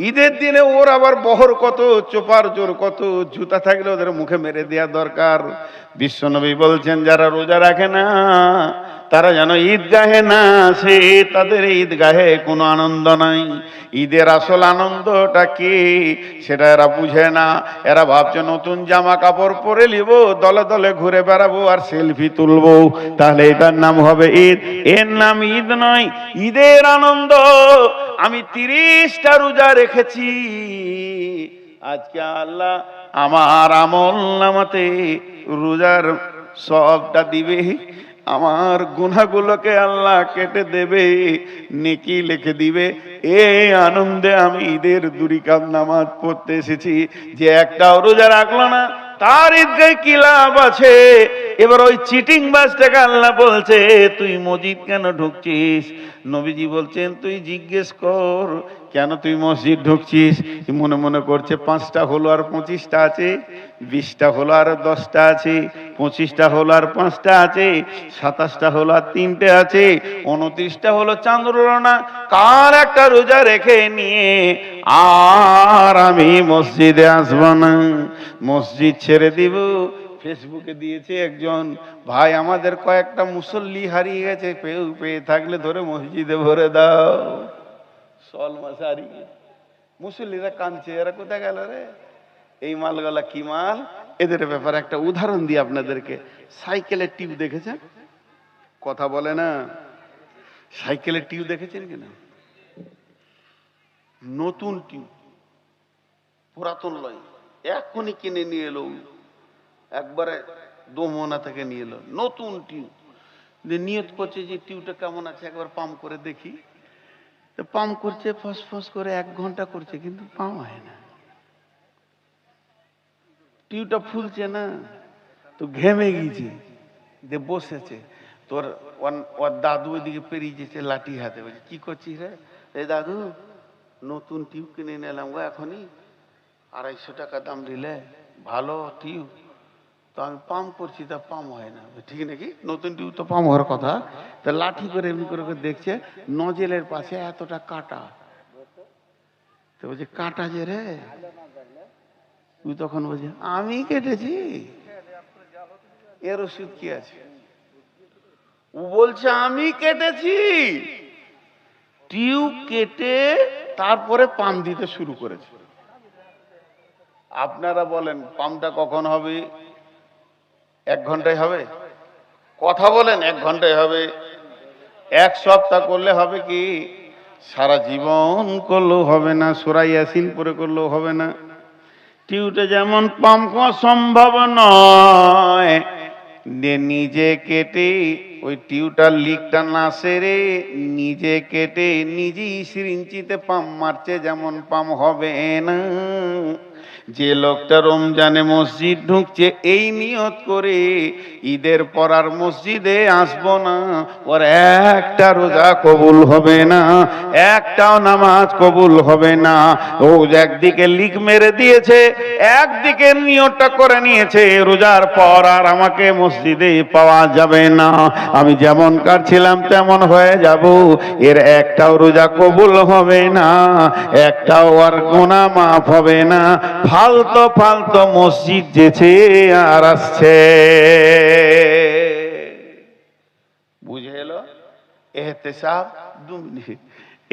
ঈদের দিনে ওর আবার বহর কত, চোপার জোর কত, জুতা থাকলে ওদের মুখে মেরে দেওয়া দরকার। বিশ্বনবী বলছেন যারা রোজা রাখে না তারা যেন ঈদগাহে না আসে, তাদের ঈদগাহে কোনো আনন্দ নাই। ঈদের আসল আনন্দটা কি সেটা এরা বুঝে না। এরা ভাবছে নতুন জামা কাপড় পরে নিব, দলে দলে ঘুরে বেড়াবো আর সেলফি তুলবো, তাহলে এটার নাম হবে ঈদ। এর নাম ঈদ নয়। ঈদের আনন্দ, আমি 30টা রোজা রেখেছি, আজকে আল্লাহ আমার আমল নামাতে রোজার সবটা দিবে, আমার গুনাহগুলোকে আল্লাহ কেটে দেবে, নেকি লিখে দিবে। এই আনন্দে আমি ঈদের 2 রাকাত নামাজ পড়তে এসেছি। যে একটাও রোজা রাখলো না তার ঈদগাহে কি লাভ আছে? এবার ওই চিটিং বাজটাকে আল্লাহ বলছে তুই মসজিদ কেন ঢুকছিস? নবীজি বলছেন তুই জিজ্ঞেস কর কেন তুই মসজিদ ঢুকছিস। মনে মনে করছে 5টা হলো আর 25টা আছে, 20টা হলো আর 10টা আছে, 25টা হলো আর 5টা আছে, 27টা হলো আর 3টে আছে, 29টা হলো চাঁদ হলো না, কার একটা রোজা রেখে নিয়ে আর আমি মসজিদে আসবো না, মসজিদ ছেড়ে দিব। ফেসবুকে দিয়েছে একজন ভাই, আমাদের কয়েকটা মুসল্লি হারিয়ে গেছে, পেয়ে থাকলে ধরে মসজিদে ভরে দাও। সল মাস হারিয়ে মুসল্লিরা কাঁদছে, এরা কোথায় গেল রে? এই মালগুলা কি মাল? এদের ব্যাপারে একটা উদাহরণ দিই আপনাদেরকে। সাইকেলের টিউব দেখেছেন? কথা বলে না। সাইকেলের টিউব দেখেছেন কিনা? নতুন টিউব, পুরাতন লয়, এখনই কিনে নিয়ে এলো, একবারে দোমনা থেকে নিয়ে এলো নতুন টিউব। নিয়ত করছে যে টিউবটা কেমন আছে একবার পাম্প করে দেখি। পাম্প করছে, ফস ফস করে 1 ঘন্টা করছে, কিন্তু পাম্প হয় না, টিউবটা ফুলছে না। তো ঘেমে গিয়েছে, যে বসেছে। তোর ওর দাদু ওইদিকে পেরিয়ে যেছে লাঠি হাতে, বলছে কি করছিস রে? এই দাদু নতুন টিউব কিনে নিলাম গো এখনই, 250 টাকা দাম দিলে, ভালো টিউব। তো আমি পাম্প করছি, তা পাম্প হয় না। ঠিক নাকি? নতুন টিউব তো পাম্প হওয়ার কথা। তা লাঠি করে এমনি করে দেখছে, নজেলের পাশে এতটা কাটা। তো বলছে কাটা যে রে? তুই তখন বলছে আমি কেটেছি, এর ওষুধ কি আছে? ও বলছে আমি কেটেছি। টিউব কেটে তারপরে পাম্প দিতে শুরু করেছে। আপনারা বলেন পাম্পটা কখন হবে? 1 ঘন্টায় হবে? কথা বলেন 1 ঘন্টায় হবে? 1 সপ্তাহ করলে হবে কি? সারা জীবন করলেও হবে না, সূরা ইয়াসিন পড়ে করলেও হবে না। টিউবটা যেমন পাম্প করা সম্ভব নয়, নিজে কেটে ওই টিউবটার লিকটা না সেরে নিজে কেটে নিজেই সিরিঞ্চিতে পাম্প মারছে, যেমন পাম্প হবে না। যে লোকটা রমজানে মসজিদ ঢুকছে এই নিয়ত করে ঈদের পর আর মসজিদে আসবো না, ওর একটা রোজা কবুল হবে না, একটাও নামাজ কবুল হবে না। ও একদিকে লিক মেরে দিয়েছে, একদিকে নিয়তটা করে নিয়েছে রোজার পর আর আমাকে মসজিদে পাওয়া যাবে না, আমি যেমন কার ছিলাম তেমন হয়ে যাব। এর একটাও রোজা কবুল হবে না, একটাও আর গুনাহ মাফ হবে না। ফালতু ফালতু মসজিদ যেছে আর আসছে। বুঝে এলো? এহতেসাব 2 মিনিট।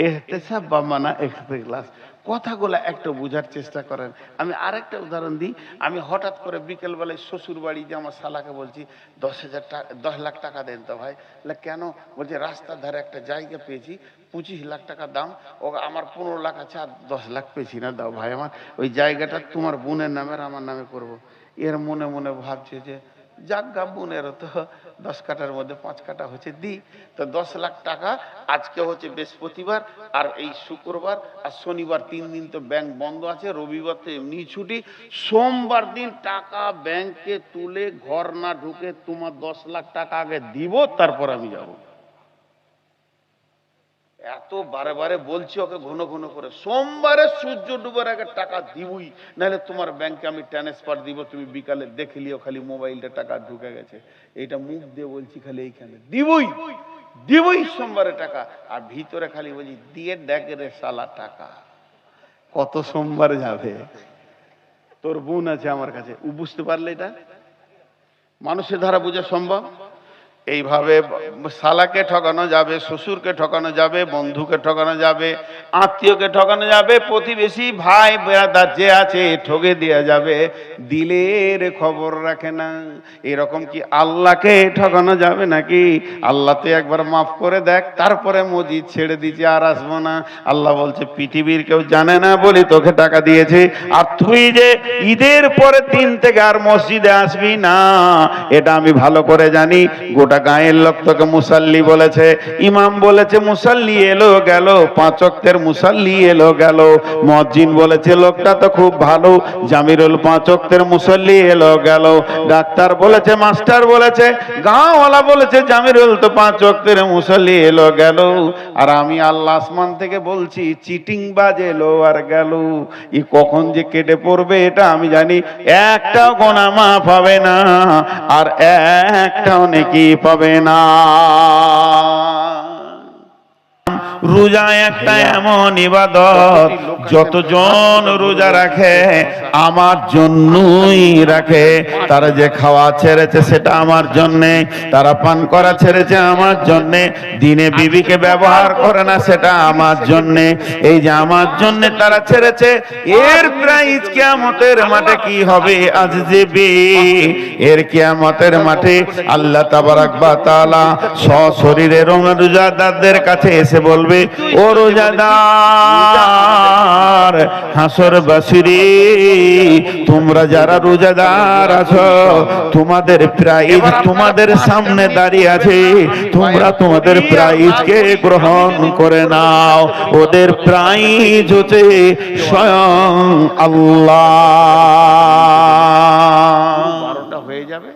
এহতেসাব বা মানা ইখতিলাস, কথাগুলো একটু বোঝার চেষ্টা করেন। আমি আরেকটা উদাহরণ দিই। আমি হঠাৎ করে বিকেল বেলায় শ্বশুর বাড়ি যে আমার শালাকে বলছি 10,000 টাকা 10 লাখ টাকা দেন তো ভাই। কেন? বলছে রাস্তার ধারে একটা জায়গা পেয়েছি, 25 লাখ টাকা দাম, ও আমার 15 লাখ আছে, আর 10 লাখ পেয়েছি না, দাও ভাই আমার ওই জায়গাটা তোমার বোনের নামে আর আমার নামে করব। এর মনে মনে ভাবছে যে যাক গা, বোনেরও তো 10 কাঠার মধ্যে 5 কাঠা হচ্ছে, দি। তো 10 লাখ টাকা, আজকে হচ্ছে বৃহস্পতিবার আর এই শুক্রবার আর শনিবার 3 দিন তো ব্যাংক বন্ধ আছে, রবিবার তো এমনি ছুটি। সোমবার দিন টাকা ব্যাংকে তুলে ঘর না ঢুকে তোমার 10 লাখ টাকা আগে দিব, তারপর আমি যাব। এত বারে বারে বলছি ওকে ঘন ঘন করে, সোমবারে সূর্য ডুবার আগে টাকা দিবই, নাহলে তোমার ব্যাংকে আমি ট্রান্সফার দিব, তুমি বিকালে দেখে লিও খালি মোবাইলটা টাকা ঢুকে গেছে। এইটা মুখ দিয়ে বলছি, খালি এইখানে দিবই দিবই সোমবারে টাকা, আর ভিতরে খালি বলছি দিয়ে দেখ রে শালা টাকা। কত সোমবার যাবে? তোর বোন আছে আমার কাছে, ও বুঝতে পারলে এটা মানুষের দ্বারা বোঝা সম্ভব? এইভাবে শালাকে ঠকানো যাবে, শ্বশুরকে ঠকানো যাবে, বন্ধুকে ঠকানো যাবে, আত্মীয়কে ঠকানো যাবে, প্রতিবেশী ভাই বেরাদার যে আছে ঠকে দেওয়া যাবে। দিলের খবর রাখে না, এরকম কি আল্লাহকে ঠকানো যাবে নাকি? আল্লাহ তো একবার মাফ করে দেখ, তারপরে মসজিদ ছেড়ে দিয়েছে, আর আসবো না। আল্লাহ বলছে পৃথিবীর কেউ জানে না বলি তোকে টাকা দিয়েছে, আর তুই যে ঈদের পরে 3 থেকে আর মসজিদে আসবি না, এটা আমি ভালো করে জানি। গোটা গায়ের লোক তোকে মুসাল্লি বলেছে, ইমাম বলেছে মুসাল্লি এলো গেল, 5 ওয়াক্তের মুসাল্লি এলো গেল। মুয়াজ্জিন বলেছে লোকটা তো খুব ভালো, জামিরুল 5 ওয়াক্তের মুসাল্লি এলো গেল। ডাক্তার বলেছে, মাস্টার বলেছে, গাঁওয়ালা বলেছে জামিরুল তো 5 ওয়াক্তের মুসাল্লি এলো গেল। আর আমি আল্লাহ আসমান থেকে বলছি চিটিং বাজ এলো আর গেল। ই কখন যে কেটে পড়বে এটা আমি জানি। একটাও গোনা মাফ হবে না, আর একটাও নেকি পাবে না। রোজা একটা এমন ইবাদত, যতজন রোজা রাখে আমার জন্যই রাখে। তারা যে খাওয়া ছেড়েছে সেটা আমার জন্যে, তারা পান করা ছেড়েছে আমার জন্যে, দিনে বিবিকে ব্যবহার করে না সেটা আমার জন্যে। এই যে আমার জন্যে তারা ছেড়েছে, এর প্রাইজ কিয়ামতের মাঠে কি হবে আজ যাবে। এর কিয়ামতের মাঠে আল্লাহ তাবারাক ওয়া তাআলা সশরীরে রোজাদারদের কাছে এসে বলবে, ও রোজাদার হাসরবাসী, তোমরা যারা রোজাদার আছো তোমাদের প্রাইজ তোমাদের সামনে দাঁড়িয়ে আছে, তোমরা তোমাদের প্রাইজকে গ্রহণ করে নাও। ওদের প্রাইজ হচ্ছে স্বয়ং আল্লাহ। 12টা হয়ে যাবে।